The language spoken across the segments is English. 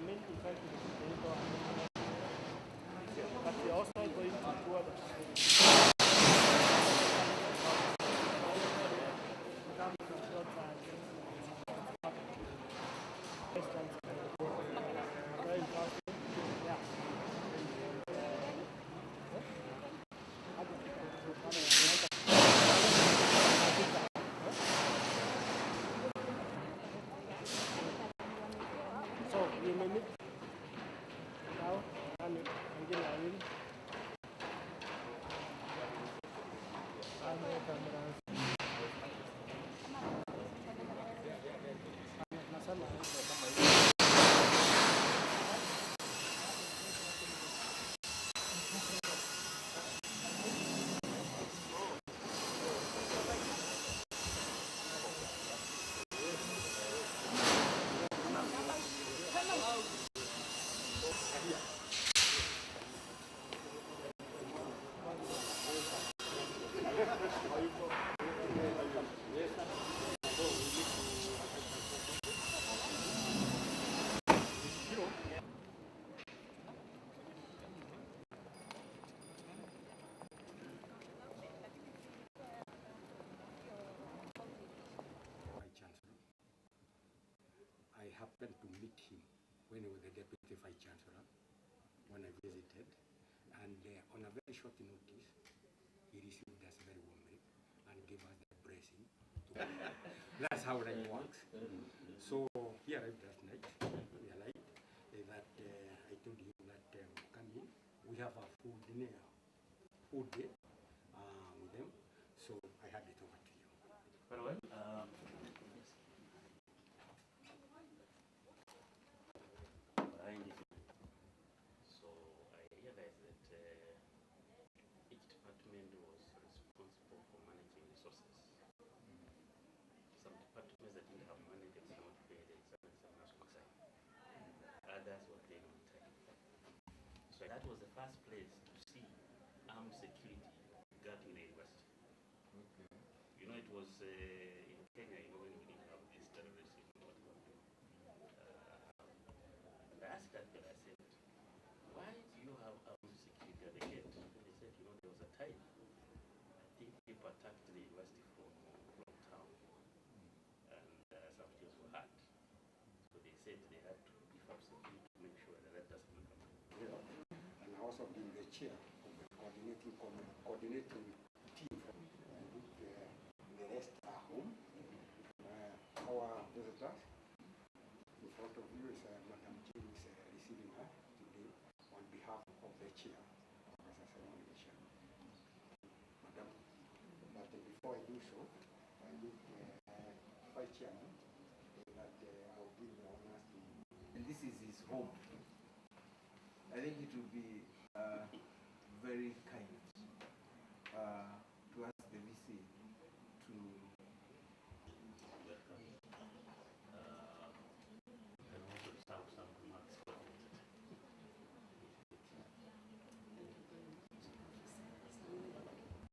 main effect is but we are also going to tour the I happened to meet him when he was the Deputy Vice Chancellor when I visited, and on a very short notice, he received us very warmly and gave us the blessing. That's how life works. So he arrived last night. We arrived that I told him that come in. We have a food day with them. So I hand it over to you. Very well. So I realized that each department was responsible for managing resources. Some departments that didn't have money, they could not pay the examiners on time. Others were paying on time. So that was the first place to see armed security guarding the university. Okay. You know, it was in Kenya, you know, when we didn't have this terrorism. I asked that girl, I said, why do you have armed security at the gate? They said, you know, there was a time, I think people attacked the university from town, and some tears were hurt. So they said they had to beef up security to make sure that that doesn't come up. Yeah. And I also being the chair of the coordinating team from the rest are home. Our visitors, in front of you is Madam Jane is receiving her today on behalf of the chair, Professor Simon. Madam, but before I do so, I need Vice Chairman that will give the honors to. And this is his home. I think it would be very kind to ask the VC to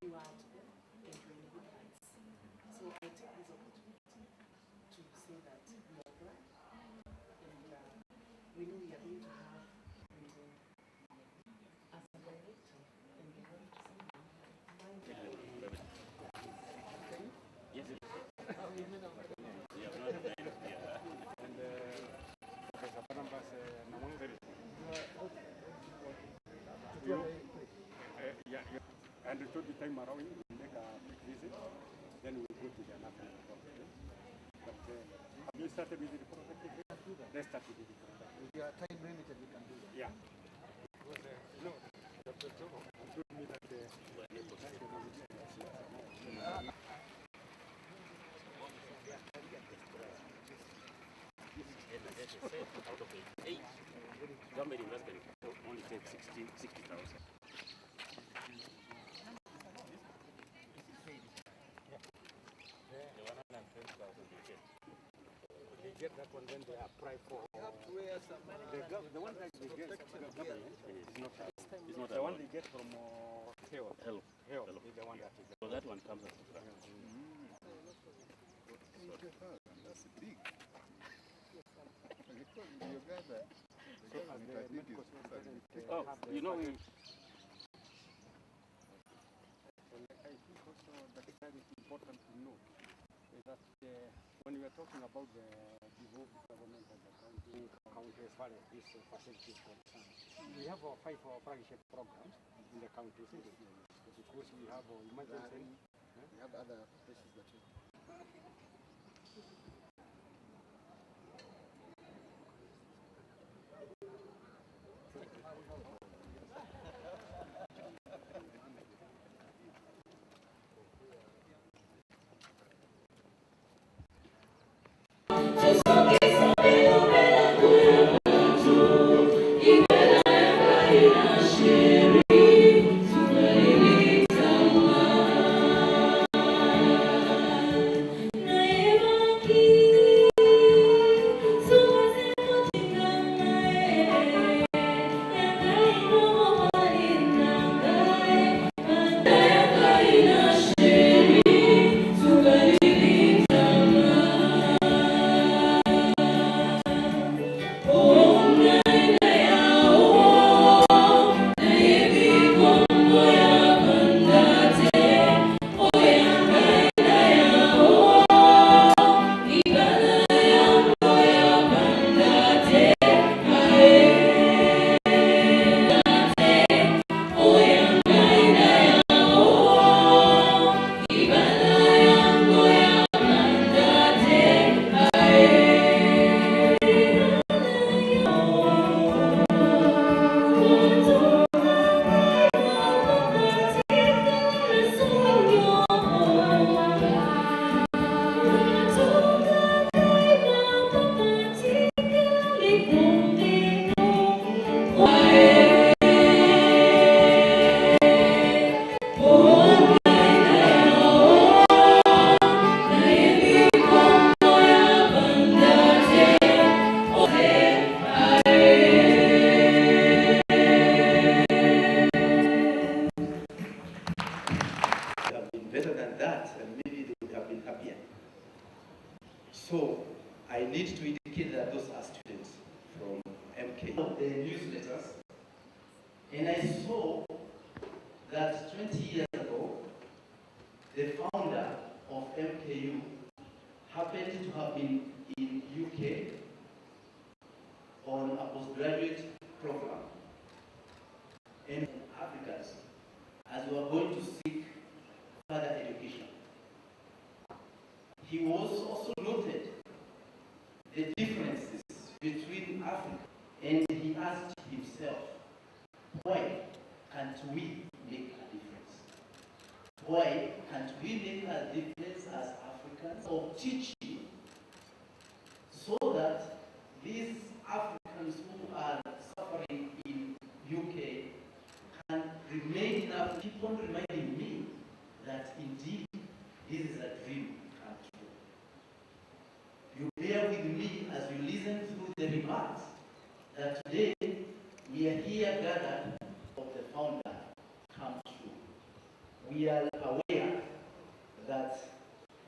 you are entering good heights. So I take this opportunity to say that we are glad, and we know we are going to have as a director, and we want to see Yes, it is. And Professor Barnabas Namwangari. And to the time around, we make a quick visit, then we go to the national project. But have you started with the project? Let's start with the project. if you are time limited, you can do that. Yeah. No, Dr. Jomo told me that out of 8, government investment only takes 60,000. they get that one, then they apply for the one that they get from the government is not the one they get from help is the one that is. So that one comes as a grant. That's big. You got that. Oh, you know, we. And I think also that is very important to know that when we are talking about the devolved government and the county as far as this facility is concerned, we have 5 partnership programs in the county, because we have emergency. We have other places that we. Better than that, and maybe they would have been happier. So I need to indicate that those are students from MK. The newsletters, and I saw that 20 years ago, the founder of MKU happened to have been in UK on a postgraduate program, and Africans, as we are going to seek further education. He was also noted the differences between Africa, and he asked himself, why can't we make a difference? Why can't we make a difference as Africans of teaching so that these Africans who are suffering in UK can remain in Africa? Keep on reminding me that indeed this is a dream come true. You bear with me as you listen through the remarks that today we are here gathered of the founder come true. We are aware that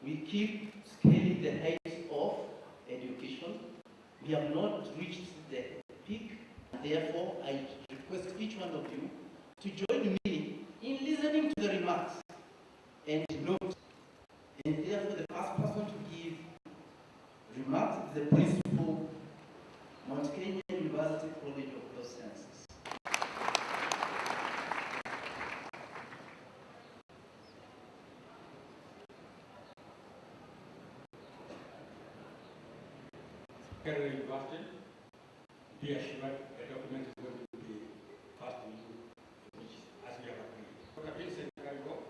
we keep scaling the heights of education. We have not reached the peak, and therefore I request each one of you to join me in listening to the remarks and note. And therefore the first person to give remarks is the principal, Mount Kenya University College of Health Sciences. Makerere University, be assured the document is going to be passed to you, which as we have agreed. Dr. Vincent Karigo,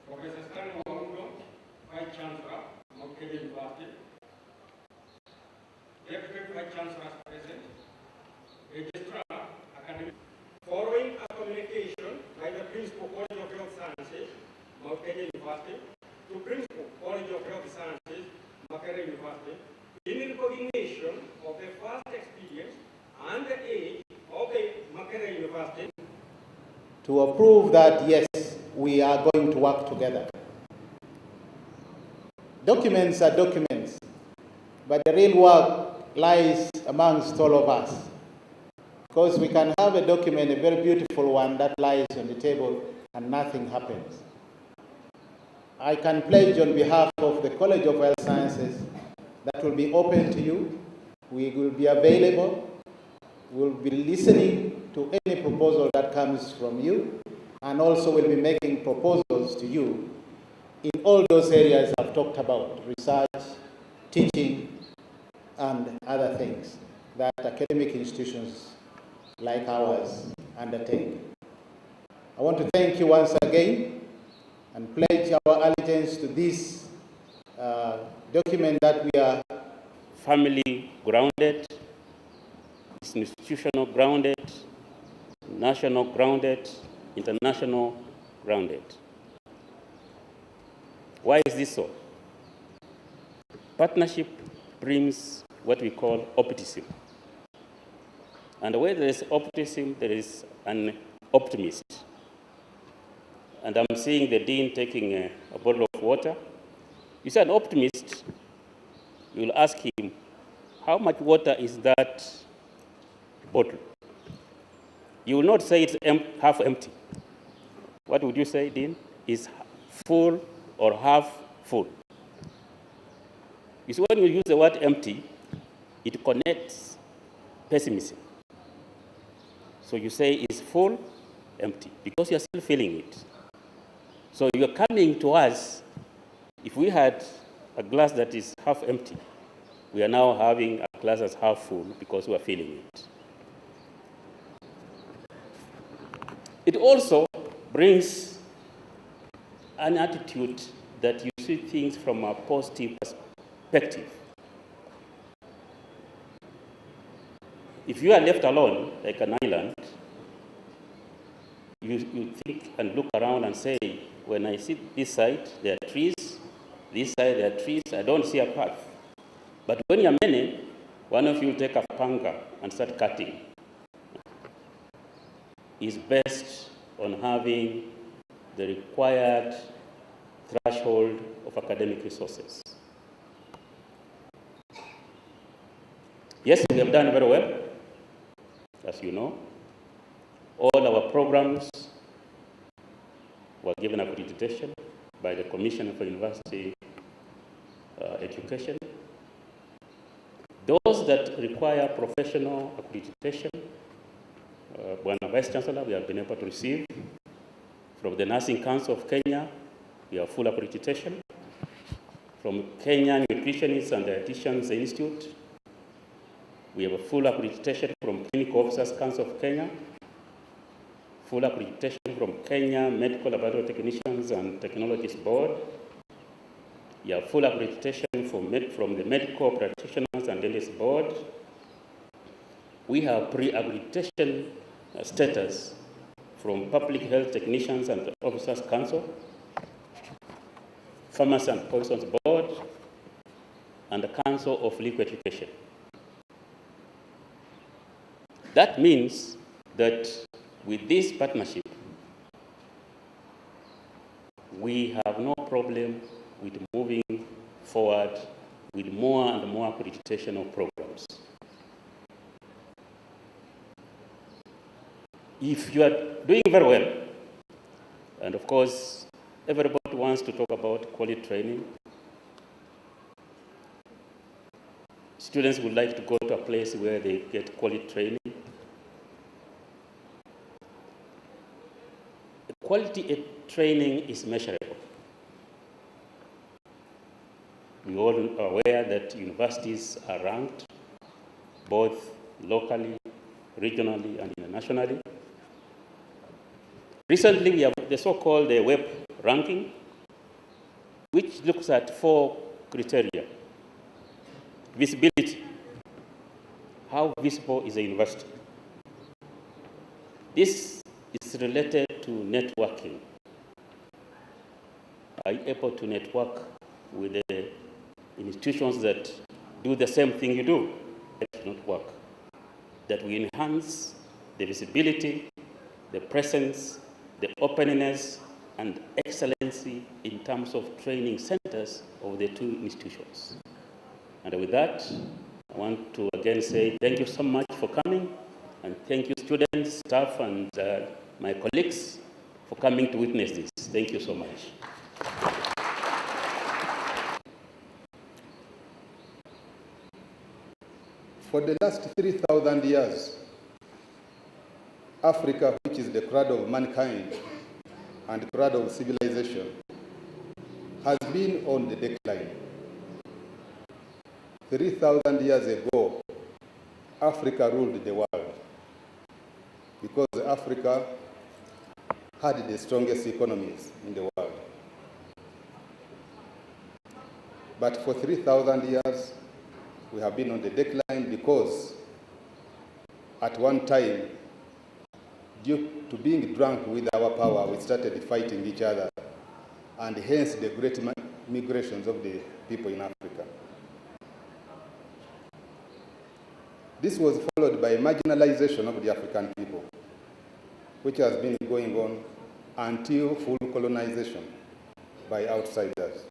Professor Stanley Maundo, Vice Chancellor, Makerere University, Deputy Vice Chancellor present, Registrar, Academic. Following a communication by the Principal College of Health Sciences, Makerere University, to Principal College of Health Sciences, Makerere University, in recognition of the first experience and the age of the Makerere University. To approve that, yes, we are going to work together. Documents are documents, but the real work lies amongst all of us. Because we can have a document, a very beautiful one, that lies on the table and nothing happens. I can pledge on behalf of the College of Health Sciences that will be open to you. We will be available. We'll be listening to any proposal that comes from you, and also we'll be making proposals to you in all those areas I've talked about: research, teaching, and other things that academic institutions like ours undertake. I want to thank you once again and pledge our allegiance to this document that we are family grounded, institutional grounded, national grounded, international grounded. Why is this so? Partnership brings what we call optimism. And where there is optimism, there is an optimist. And I'm seeing the dean taking a bottle of water. You see, an optimist, you will ask him, how much water is that bottle? You will not say it's half empty. What would you say, Dean? Is full or half full? You see, when you use the word empty, it connects pessimism. So you say it's full, empty, because you're still feeling it. So you're coming to us, if we had a glass that is half empty, we are now having a glass that's half full because we are feeling it. It also brings an attitude that you see things from a positive perspective. If you are left alone, like an island, you think and look around and say, when I see this side, there are trees, this side, there are trees, I don't see a path. But when you're many, one of you will take a panga and start cutting. It's best on having the required threshold of academic resources. Yes, we have done very well, as you know. All our programs were given accreditation by the Commission for University Education. Those that require professional accreditation, Bwana Vice Chancellor, we have been able to receive. From the Nursing Council of Kenya, we have full accreditation. From Kenya Nutritionists and Dietitians Institute, we have a full accreditation from Clinical Officers Council of Kenya, full accreditation from Kenya Medical Laboratory Technicians and Technologies Board. We have full accreditation from the Medical Practitioners and Dentists Board. We have pre-accreditation status from Public Health Technicians and Officers Council, Pharmacy and Poisons Board, and the Council of Liquor Education. That means that with this partnership, we have no problem with moving forward with more and more accreditation of programs. If you are doing very well, and of course, everybody wants to talk about quality training. Students would like to go to a place where they get quality training. Quality training is measurable. We all are aware that universities are ranked both locally, regionally, and internationally. Recently, we have the so-called web ranking, which looks at 4 criteria. Visibility. How visible is a university? This is related to networking. Are you able to network with the institutions that do the same thing you do? It should not work. That we enhance the visibility, the presence, the openness, and excellency in terms of training centers of the 2 institutions. And with that, I want to again say thank you so much for coming. And thank you, students, staff, and my colleagues for coming to witness this. Thank you so much. For the last 3,000 years, Africa, which is the cradle of mankind and cradle of civilization, has been on the decline. 3,000 years ago, Africa ruled the world because Africa had the strongest economies in the world. But for 3,000 years, we have been on the decline because at one time, due to being drunk with our power, we started fighting each other, and hence the great migrations of the people in Africa. This was followed by marginalization of the African people, which has been going on until full colonization by outsiders.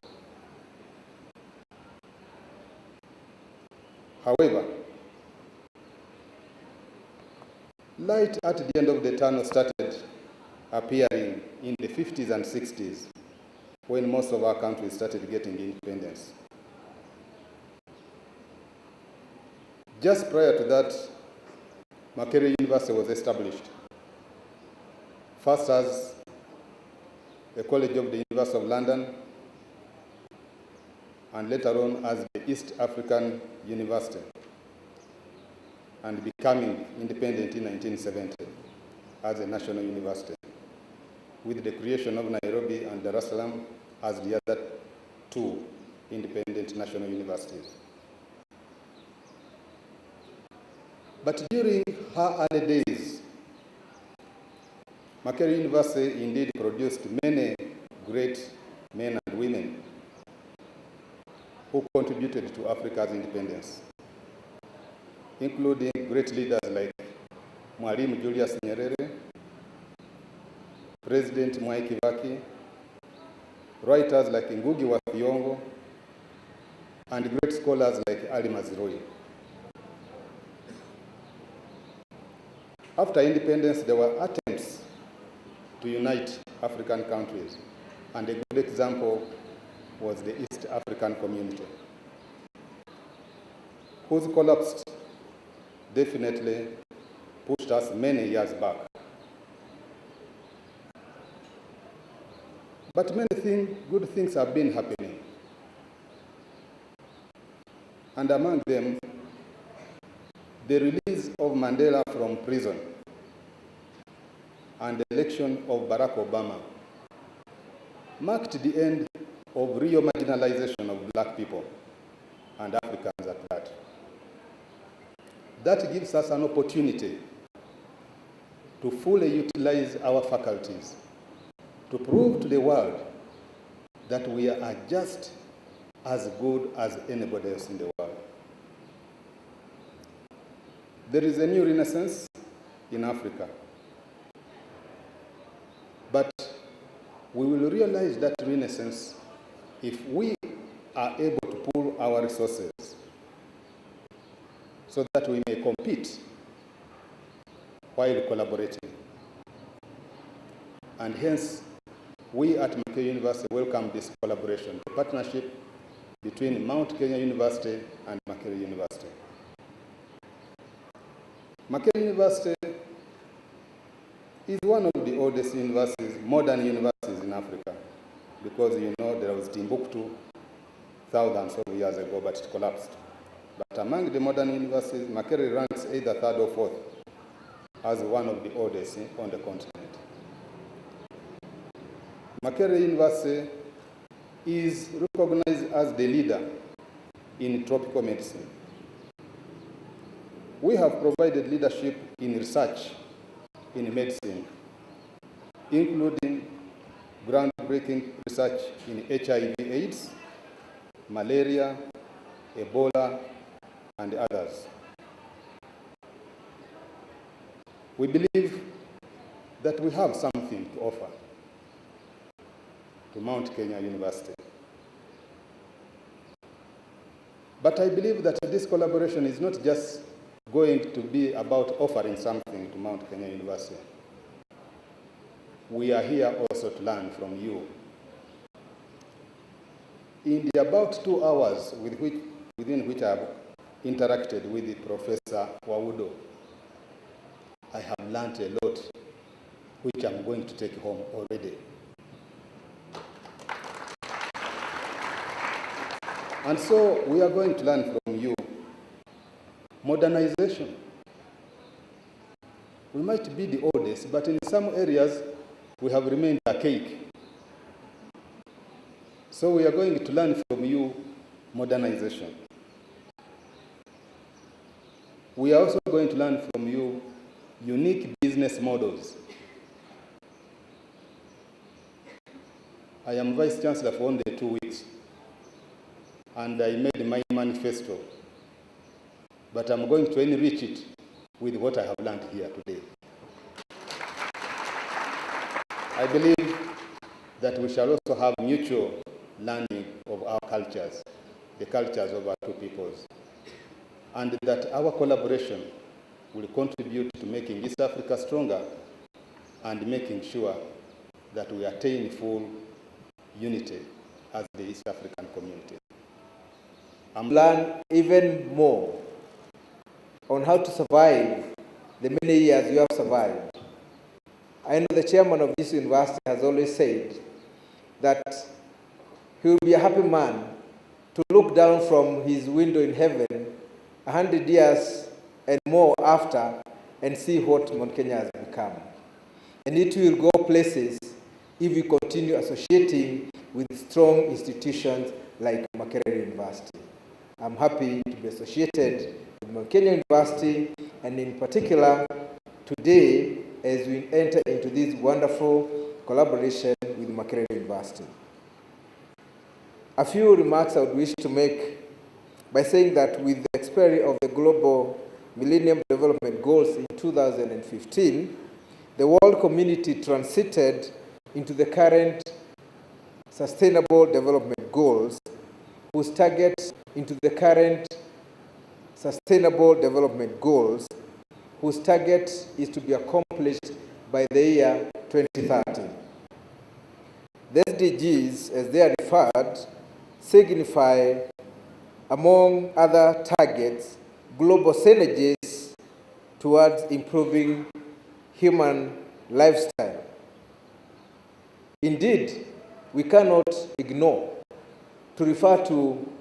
However, light at the end of the tunnel started appearing in the 50s and 60s, when most of our countries started getting independence. Just prior to that, Makerere University was established, first as a college of the University of London, and later on as the East African University, and becoming independent in 1970 as a national university, with the creation of Nairobi and Dar es Salaam as the other two independent national universities. But during her early days, Makerere University indeed produced many great men and women who contributed to Africa's independence, including great leaders like Mwalimu Julius Nyerere, President Mwai Kibaki, writers like Ngugi wa Thiong'o, and great scholars like Ali Mazrui. After independence, there were attempts to unite African countries, and a good example was the East African Community, whose collapse definitely pushed us many years back. But many good things have been happening. And among them, the release of Mandela from prison and the election of Barack Obama marked the end of real marginalization of black people and Africans at that. That gives us an opportunity to fully utilize our faculties, to prove to the world that we are just as good as anybody else in the world. There is a new renaissance in Africa, but we will realize that renaissance if we are able to pool our resources so that we may compete while collaborating. And hence, we at Makerere University welcome this collaboration, the partnership between Mount Kenya University and Makerere University. Makerere University is one of the oldest universities, modern universities in Africa, because you know there was Timbuktu thousands of years ago, but it collapsed. But among the modern universities, Makerere ranks either third or fourth as one of the oldest on the continent. Makerere University is recognized as the leader in tropical medicine. We have provided leadership in research in medicine, including groundbreaking research in HIV/AIDS, malaria, Ebola, and others. We believe that we have something to offer to Mount Kenya University. But I believe that this collaboration is not just going to be about offering something to Mount Kenya University. We are here also to learn from you. In the about 2 hours within which I have interacted with Professor Waudo, I have learned a lot, which I'm going to take home already. And so we are going to learn from you modernization. We might be the oldest, but in some areas we have remained archaic. So we are going to learn from you modernization. We are also going to learn from you unique business models. I am Vice Chancellor for only 2 weeks, and I made my manifesto, but I'm going to enrich it with what I have learned here today. I believe that we shall also have mutual learning of our cultures, the cultures of our two peoples, and that our collaboration will contribute to making East Africa stronger and making sure that we attain full unity as the East African community. Learn even more on how to survive the many years you have survived. I know the chairman of this university has always said that he will be a happy man to look down from his window in heaven 100 years and more after and see what Mount Kenya has become. And it will go places if we continue associating with strong institutions like Makerere University. I'm happy to be associated with Mount Kenya University, and in particular today as we enter into this wonderful collaboration with Makerere University. A few remarks I would wish to make by saying that with the expiry of the Global Millennium Development Goals in 2015, the world community transited into the current Sustainable Development Goals, whose target into the current Sustainable Development Goals, whose target is to be accomplished by the year 2030. The SDGs, as they are referred, signify, among other targets, global synergies towards improving human lifestyle. Indeed, we cannot ignore to refer to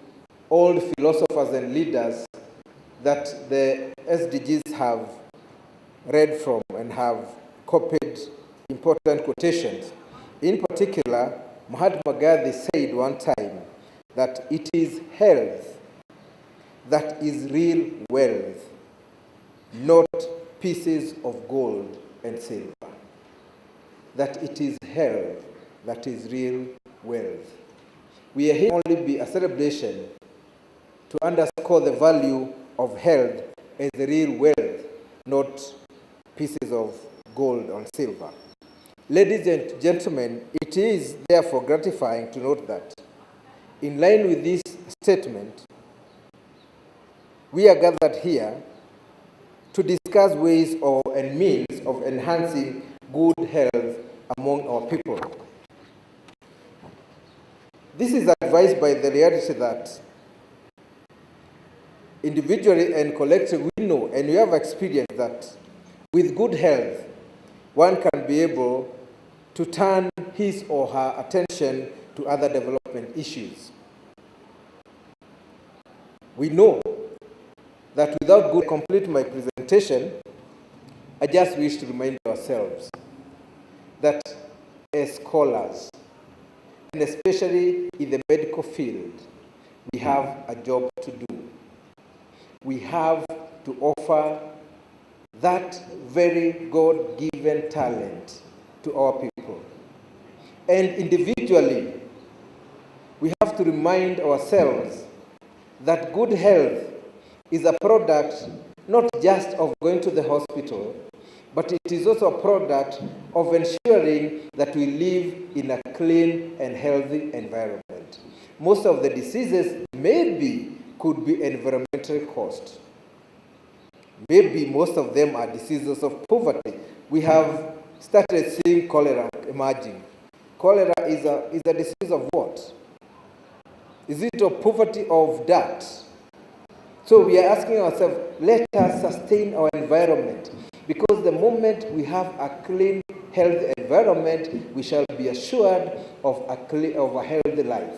old philosophers and leaders that the SDGs have read from and have copied important quotations. In particular, Mahatma Gandhi said one time that it is health that is real wealth, not pieces of gold and silver. That it is health that is real wealth. We are here only be a celebration to underscore the value of health as the real wealth, not pieces of gold and silver. Ladies and gentlemen, it is therefore gratifying to note that in line with this statement, we are gathered here to discuss ways and means of enhancing good health among our people. This is advised by the reality that individually and collectively we know and we have experienced that with good health, one can be able to turn his or her attention to other development issues. We know that without good complete my presentation, I just wish to remind ourselves that as scholars, and especially in the medical field, we have a job to do. We have to offer that very God-given talent to our people. And individually, we have to remind ourselves that good health is a product not just of going to the hospital, but it is also a product of ensuring that we live in a clean and healthy environment. Most of the diseases could be environmentally caused. Maybe most of them are diseases of poverty. We have started seeing cholera emerging. Cholera is a disease of what? Is it of poverty, of dirt? So we are asking ourselves, let us sustain our environment, because the moment we have a clean, healthy environment, we shall be assured of a healthy life.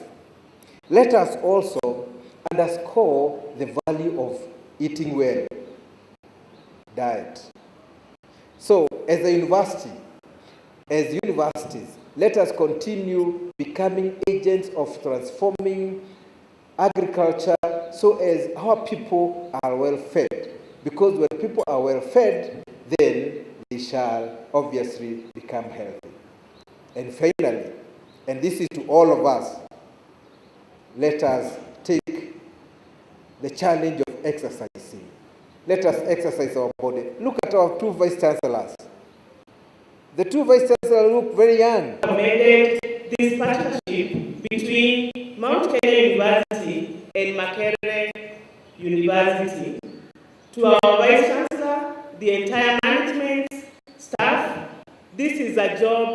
Let us also underscore the value of eating well, diet. So as universities, let us continue becoming agents of transforming agriculture so as our people are well fed. Because when people are well fed, then they shall obviously become healthy. And finally, and this is to all of us, let us take the challenge of exercising. Let us exercise our body. Look at our two vice chancellors. The two vice chancellors look very young. Recommended this partnership between Mount Kenya University and Makerere University. To our vice chancellor, the entire management staff, this is a job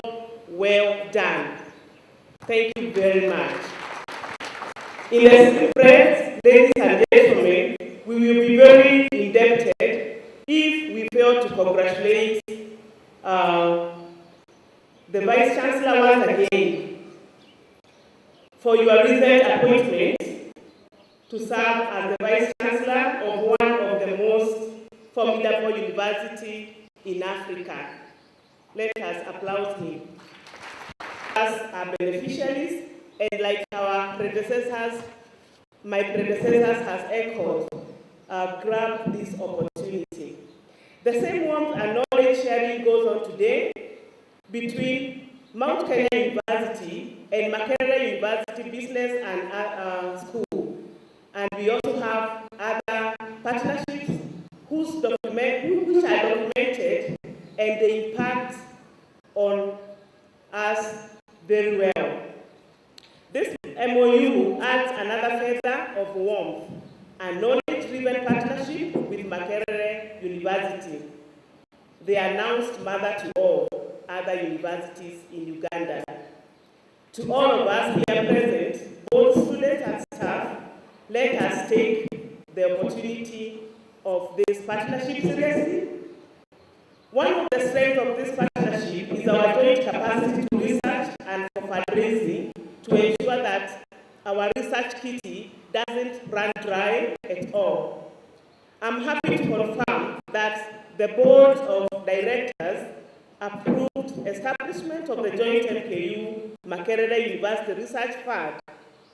well done. Thank you very much. In the spirit, ladies and gentlemen, we will be very indebted if we fail to congratulate the Vice Chancellor once again for your recent appointment to serve as the Vice Chancellor of one of the most formidable universities in Africa. Let us applaud him. As our beneficiaries, and like our predecessors, my predecessors has echoed, grab this opportunity. The same warmth and knowledge sharing goes on today between Mount Kenya University and Makerere University Business and School. And we also have other partnerships which are documented and they impact on us very well. This MoU adds another feather of warmth and knowledge-driven partnership with Makerere University, the announced mother to all other universities in Uganda. To all of us here present, both students and staff, let us take the opportunity of this partnership seriously. One of the strengths of this partnership is our joint capacity to research and for fundraising to ensure that our research kitty doesn't run dry at all. I'm happy to confirm that the board of directors approved establishment of the joint MKU Makerere University Research Fund,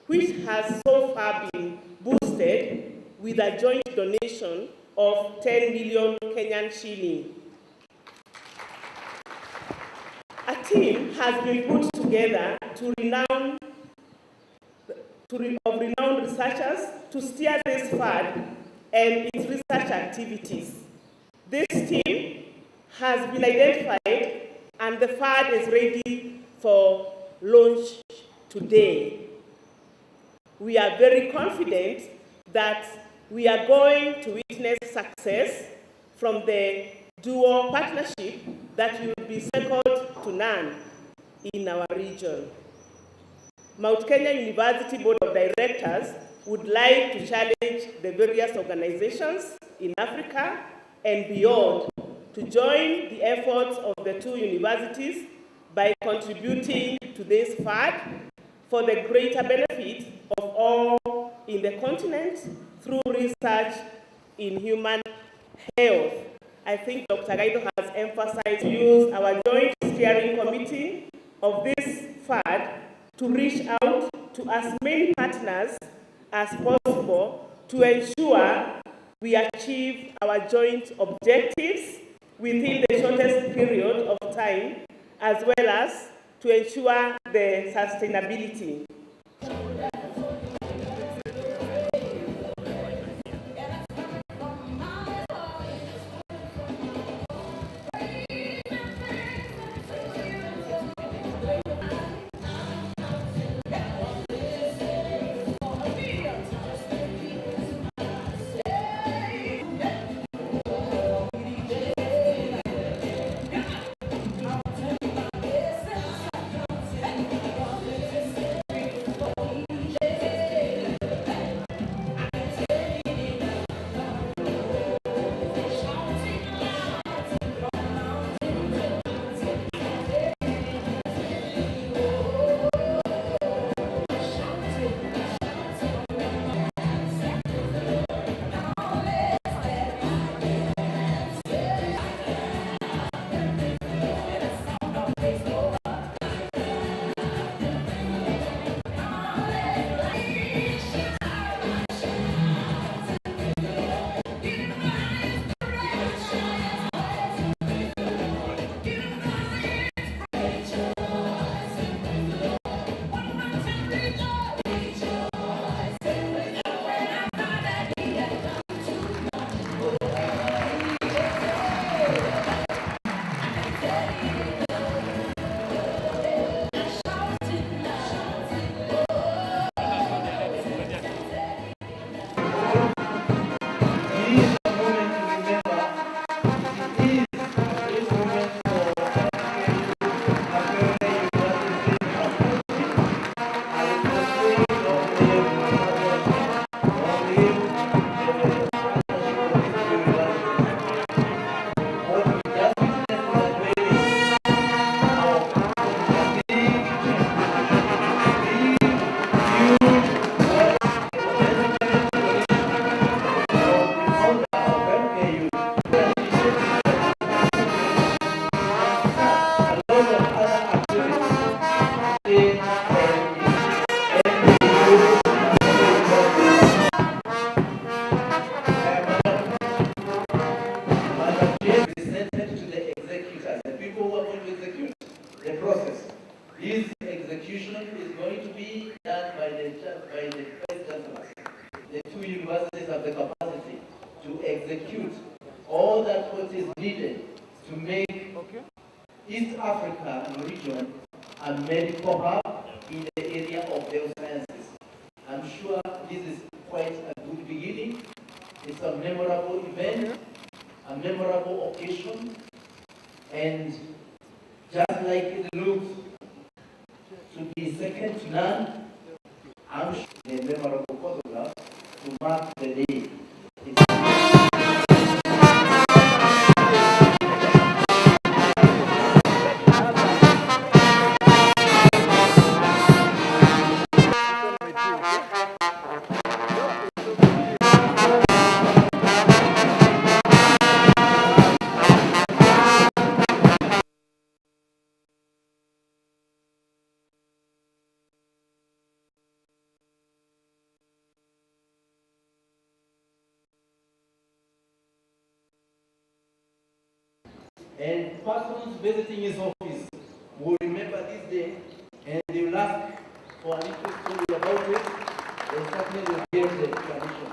which has so far been boosted with a joint donation of 10 million Kenyan shilling. A team has been put together of renowned researchers to steer this fund and its research activities. This team has been identified and the fund is ready for launch today. We are very confident that we are going to witness success from the dual partnership that will be second to none in our region. Mount Kenya University Board of Directors would like to challenge the various organizations in Africa and beyond to join the efforts of the two universities by contributing to this fund for the greater benefit of all in the continent through research in human health. I think Dr. Gaido has emphasized to use our joint steering committee of this fund to reach out to as many partners as possible to ensure we achieve our joint objectives within the shortest period of time, as well as to ensure the sustainability. execute all that what is needed to make East Africa region a medical hub in the area of health sciences. I'm sure this is quite a good beginning. It's a memorable event, a memorable occasion, and just like it looks to be second to none, I'm sure the memorable photograph to mark the day. And persons visiting his office will remember this day and they will ask for a little story about it, and certainly will get the tradition.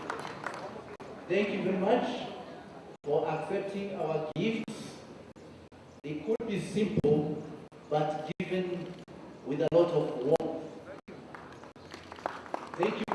Thank you very much for accepting our gifts. They could be simple, but given with a lot of warmth. Thank you.